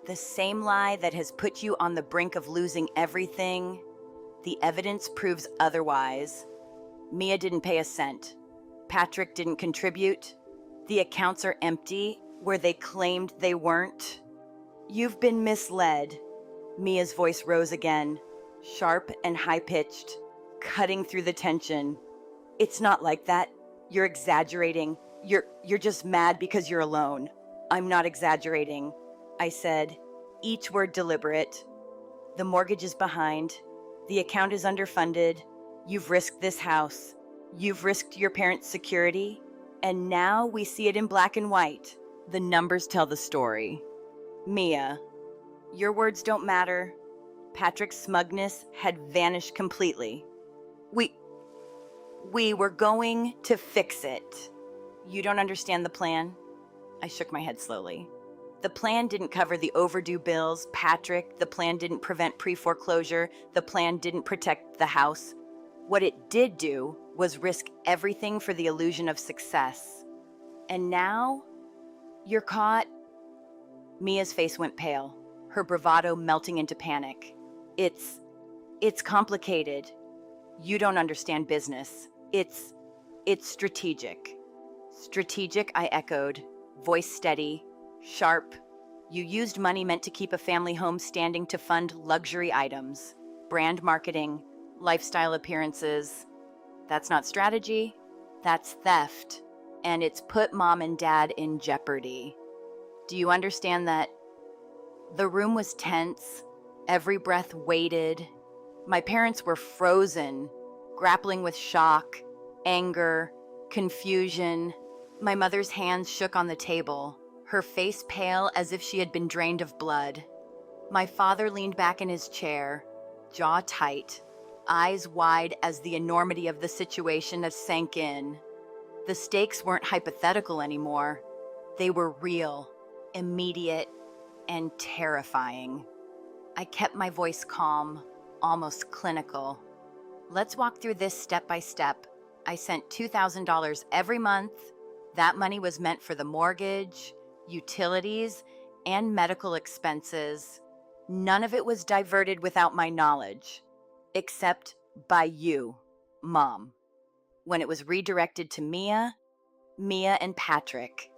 The same lie that has put you on the brink of losing everything. The evidence proves otherwise. Mia didn't pay a cent. Patrick didn't contribute. The accounts are empty where they claimed they weren't. You've been misled. Mia's voice rose again, sharp and high-pitched, cutting through the tension. It's not like that. You're exaggerating. You're just mad because you're alone. I'm not exaggerating, I said, each word deliberate. The mortgage is behind. The account is underfunded. You've risked this house. You've risked your parents' security. And now we see it in black and white. The numbers tell the story. Mia, your words don't matter. Patrick's smugness had vanished completely. We were going to fix it. You don't understand the plan? I shook my head slowly. The plan didn't cover the overdue bills, Patrick. The plan didn't prevent pre-foreclosure. The plan didn't protect the house. What it did do was risk everything for the illusion of success. And now, you're caught. Mia's face went pale, her bravado melting into panic. It's complicated. You don't understand business. It's strategic. Strategic, I echoed, voice steady, sharp. You used money meant to keep a family home standing to fund luxury items, brand marketing, lifestyle appearances. That's not strategy, that's theft. And it's put mom and dad in jeopardy. Do you understand that? The room was tense, every breath weighted. My parents were frozen, grappling with shock, anger, confusion. My mother's hands shook on the table, her face pale as if she had been drained of blood. My father leaned back in his chair, jaw tight, eyes wide as the enormity of the situation sank in. The stakes weren't hypothetical anymore. They were real, immediate, and terrifying. I kept my voice calm, almost clinical. Let's walk through this step by step. I sent $2,000 every month. That money was meant for the mortgage, utilities, and medical expenses. None of it was diverted without my knowledge, except by you, Mom. When it was redirected to Mia and Patrick.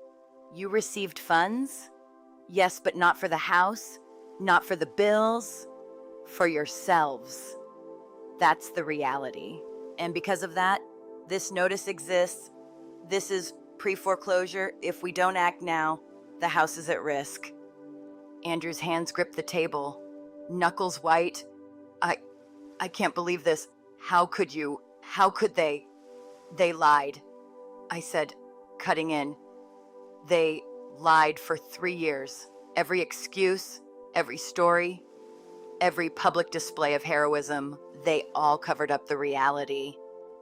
You received funds? Yes, but not for the house, not for the bills, for yourselves. That's the reality. And because of that, this notice exists. This is pre-foreclosure. If we don't act now, the house is at risk. Andrew's hands gripped the table, knuckles white. I can't believe this. How could you? How could they? They lied, I said, cutting in. They lied for 3 years. Every excuse, every story, every public display of heroism, they all covered up the reality.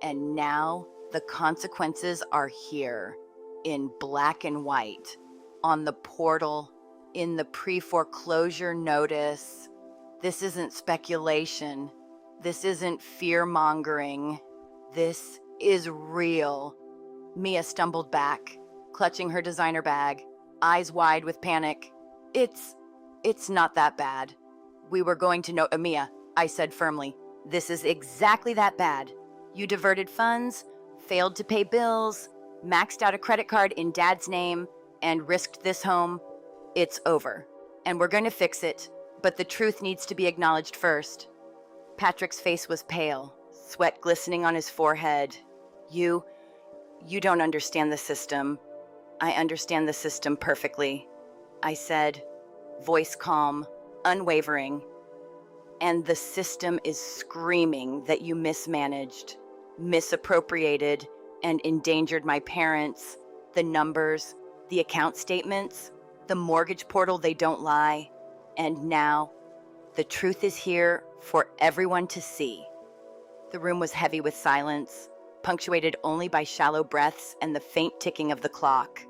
And now the consequences are here, in black and white, on the portal, in the pre-foreclosure notice. This isn't speculation. This isn't fear-mongering. This is real. Mia stumbled back, clutching her designer bag, eyes wide with panic. It's not that bad. We were going to know, Mia, I said firmly. This is exactly that bad. You diverted funds, failed to pay bills, maxed out a credit card in Dad's name, and risked this home. It's over. And we're going to fix it, but the truth needs to be acknowledged first. Patrick's face was pale, sweat glistening on his forehead. You don't understand the system. I understand the system perfectly, I said, voice calm, unwavering. And the system is screaming that you mismanaged, misappropriated, and endangered my parents, the numbers, the account statements, the mortgage portal, they don't lie. And now, the truth is here for everyone to see. The room was heavy with silence, punctuated only by shallow breaths and the faint ticking of the clock.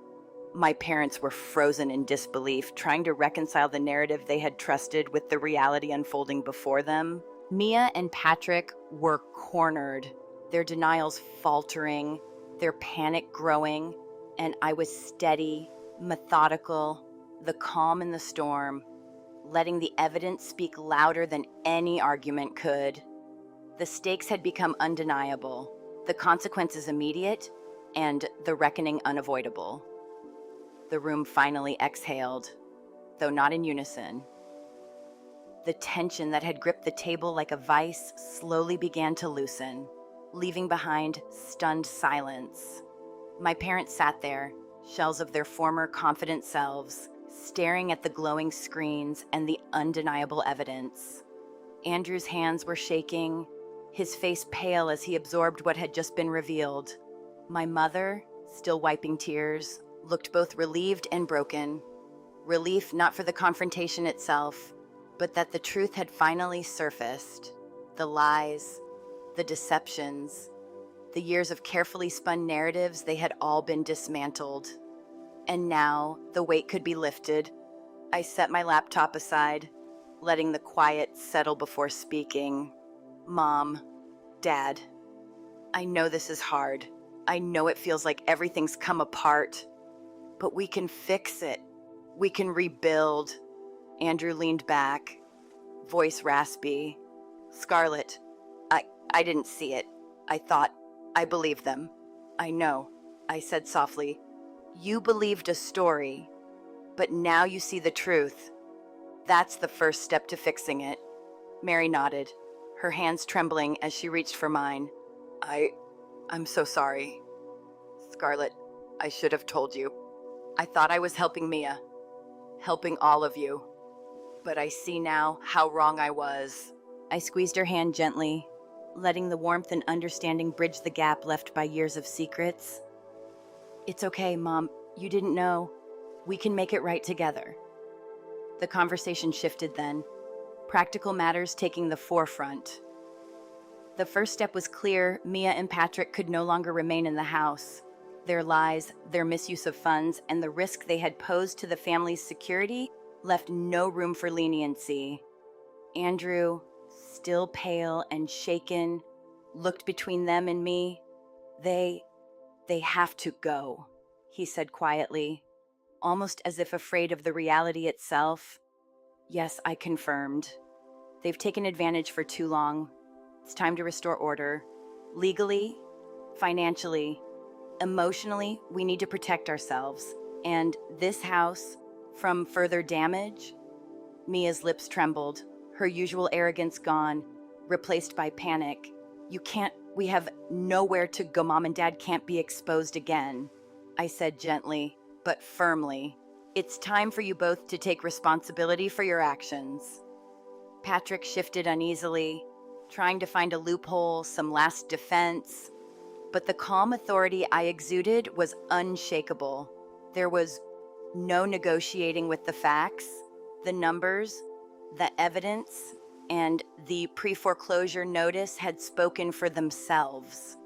My parents were frozen in disbelief, trying to reconcile the narrative they had trusted with the reality unfolding before them. Mia and Patrick were cornered, their denials faltering, their panic growing, and I was steady, methodical, the calm in the storm, letting the evidence speak louder than any argument could. The stakes had become undeniable, the consequences immediate, and the reckoning unavoidable. The room finally exhaled, though not in unison. The tension that had gripped the table like a vice slowly began to loosen, leaving behind stunned silence. My parents sat there, shells of their former confident selves, staring at the glowing screens and the undeniable evidence. Andrew's hands were shaking, his face pale as he absorbed what had just been revealed. My mother, still wiping tears, looked both relieved and broken. Relief not for the confrontation itself, but that the truth had finally surfaced. The lies, the deceptions, the years of carefully spun narratives, they had all been dismantled. And now the weight could be lifted. I set my laptop aside, letting the quiet settle before speaking. Mom, Dad, I know this is hard. I know it feels like everything's come apart. But we can fix it. We can rebuild. Andrew leaned back, voice raspy. Scarlett, I didn't see it. I thought, I believed them. I know, I said softly. You believed a story, but now you see the truth. That's the first step to fixing it. Mary nodded, her hands trembling as she reached for mine. I'm so sorry. Scarlett, I should have told you. I thought I was helping Mia, helping all of you. But I see now how wrong I was. I squeezed her hand gently, letting the warmth and understanding bridge the gap left by years of secrets. It's okay, Mom. You didn't know. We can make it right together. The conversation shifted then, practical matters taking the forefront. The first step was clear. Mia and Patrick could no longer remain in the house. Their lies, their misuse of funds, and the risk they had posed to the family's security left no room for leniency. Andrew, still pale and shaken, looked between them and me. They have to go, he said quietly, almost as if afraid of the reality itself. Yes, I confirmed. They've taken advantage for too long. It's time to restore order. Legally, financially, emotionally, we need to protect ourselves. And this house, from further damage? Mia's lips trembled, her usual arrogance gone, replaced by panic. We have nowhere to go. Mom and Dad can't be exposed again. I said gently, but firmly. It's time for you both to take responsibility for your actions. Patrick shifted uneasily, trying to find a loophole, some last defense. But the calm authority I exuded was unshakable. There was no negotiating with the facts, the numbers, the evidence, and the pre-foreclosure notice had spoken for themselves.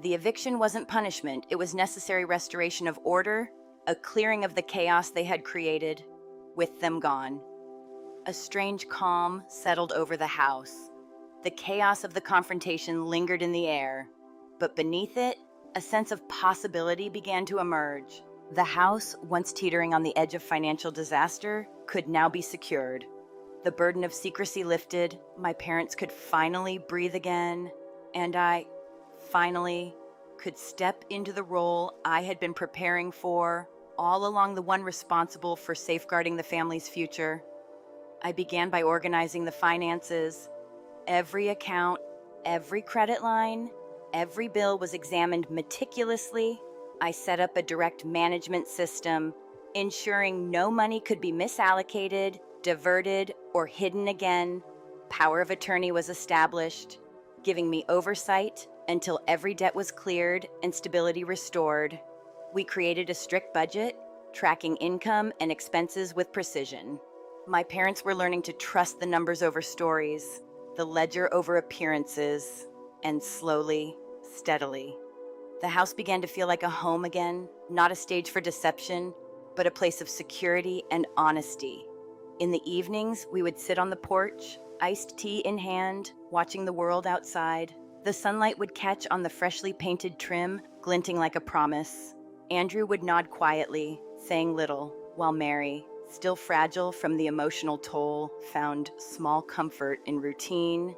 The eviction wasn't punishment, it was necessary restoration of order, a clearing of the chaos they had created, with them gone. A strange calm settled over the house. The chaos of the confrontation lingered in the air, but beneath it, a sense of possibility began to emerge. The house, once teetering on the edge of financial disaster, could now be secured. The burden of secrecy lifted, my parents could finally breathe again, and I, finally, could step into the role I had been preparing for, all along the one responsible for safeguarding the family's future. I began by organizing the finances. Every account, every credit line, every bill was examined meticulously, I set up a direct management system, ensuring no money could be misallocated, diverted, or hidden again. Power of attorney was established, giving me oversight until every debt was cleared and stability restored. We created a strict budget, tracking income and expenses with precision. My parents were learning to trust the numbers over stories, the ledger over appearances, and slowly, steadily, the house began to feel like a home again, not a stage for deception, but a place of security and honesty. In the evenings, we would sit on the porch, iced tea in hand, watching the world outside. The sunlight would catch on the freshly painted trim, glinting like a promise. Andrew would nod quietly, saying little, while Mary, still fragile from the emotional toll, found small comfort in routine.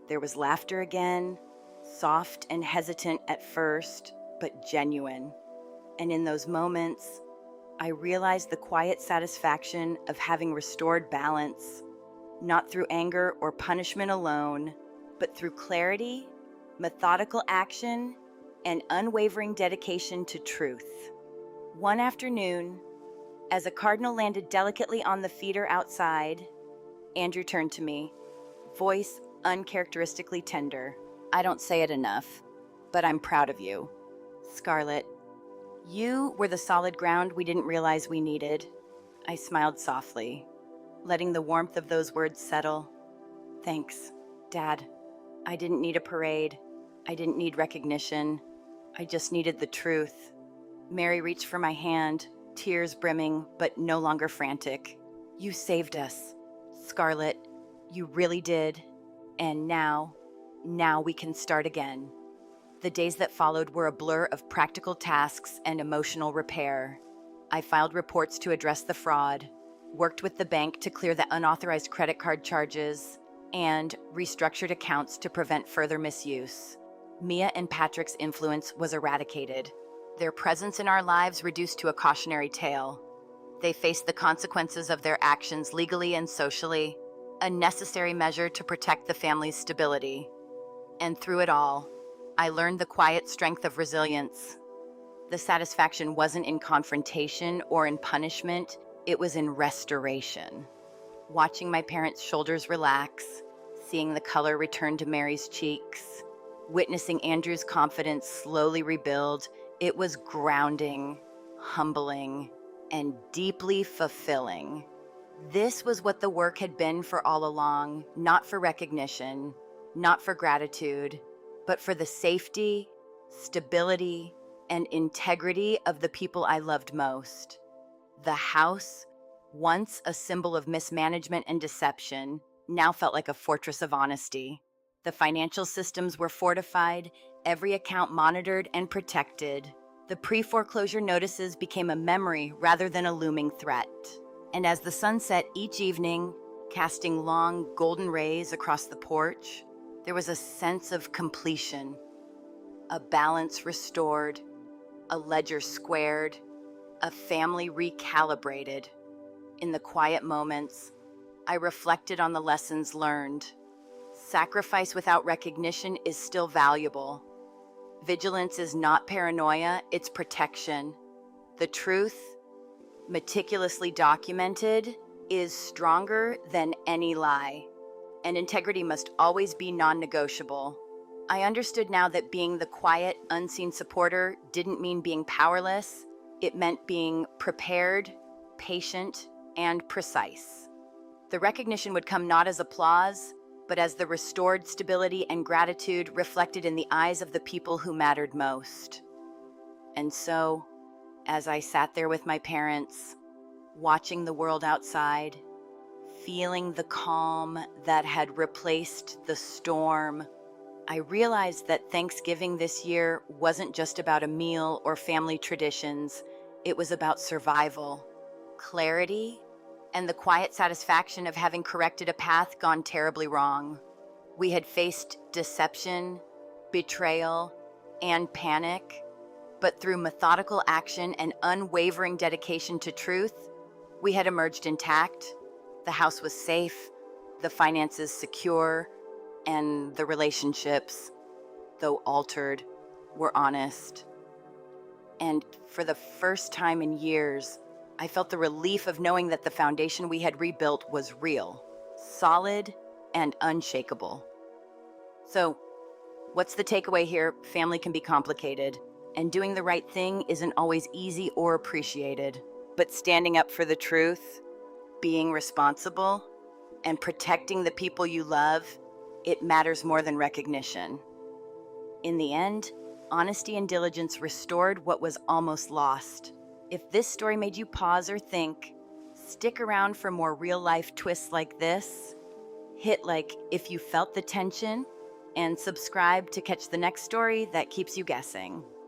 There was laughter again, soft and hesitant at first, but genuine. And in those moments, I realized the quiet satisfaction of having restored balance, not through anger or punishment alone, but through clarity, methodical action, and unwavering dedication to truth. One afternoon, as a cardinal landed delicately on the feeder outside, Andrew turned to me, voice uncharacteristically tender. I don't say it enough, but I'm proud of you. Scarlett, you were the solid ground we didn't realize we needed. I smiled softly, letting the warmth of those words settle. Thanks, Dad. I didn't need a parade. I didn't need recognition. I just needed the truth. Mary reached for my hand, tears brimming, but no longer frantic. You saved us, Scarlett. You really did. And now we can start again. The days that followed were a blur of practical tasks and emotional repair. I filed reports to address the fraud, worked with the bank to clear the unauthorized credit card charges, and restructured accounts to prevent further misuse. Mia and Patrick's influence was eradicated, their presence in our lives reduced to a cautionary tale. They faced the consequences of their actions legally and socially, a necessary measure to protect the family's stability. And through it all, I learned the quiet strength of resilience. The satisfaction wasn't in confrontation or in punishment, it was in restoration. Watching my parents' shoulders relax, seeing the color return to Mary's cheeks, witnessing Andrew's confidence slowly rebuild, it was grounding, humbling, and deeply fulfilling. This was what the work had been for all along, not for recognition, not for gratitude, but for the safety, stability, and integrity of the people I loved most. The house, once a symbol of mismanagement and deception, now felt like a fortress of honesty. The financial systems were fortified, every account monitored and protected. The pre-foreclosure notices became a memory rather than a looming threat. And as the sun set each evening, casting long golden rays across the porch, there was a sense of completion, a balance restored, a ledger squared, a family recalibrated. In the quiet moments, I reflected on the lessons learned. Sacrifice without recognition is still valuable. Vigilance is not paranoia, it's protection. The truth, meticulously documented, is stronger than any lie, and integrity must always be non-negotiable. I understood now that being the quiet, unseen supporter didn't mean being powerless. It meant being prepared, patient, and precise. The recognition would come not as applause, but as the restored stability and gratitude reflected in the eyes of the people who mattered most. And so, as I sat there with my parents, watching the world outside, feeling the calm that had replaced the storm, I realized that Thanksgiving this year wasn't just about a meal or family traditions. It was about survival, clarity, and the quiet satisfaction of having corrected a path gone terribly wrong. We had faced deception, betrayal, and panic, but through methodical action and unwavering dedication to truth, we had emerged intact. The house was safe, the finances secure, and the relationships, though altered, were honest. And for the first time in years, I felt the relief of knowing that the foundation we had rebuilt was real, solid, and unshakable. So, what's the takeaway here? Family can be complicated, and doing the right thing isn't always easy or appreciated. But standing up for the truth, being responsible, and protecting the people you love, it matters more than recognition. In the end, honesty and diligence restored what was almost lost. If this story made you pause or think, stick around for more real-life twists like this. Hit like if you felt the tension, and subscribe to catch the next story that keeps you guessing.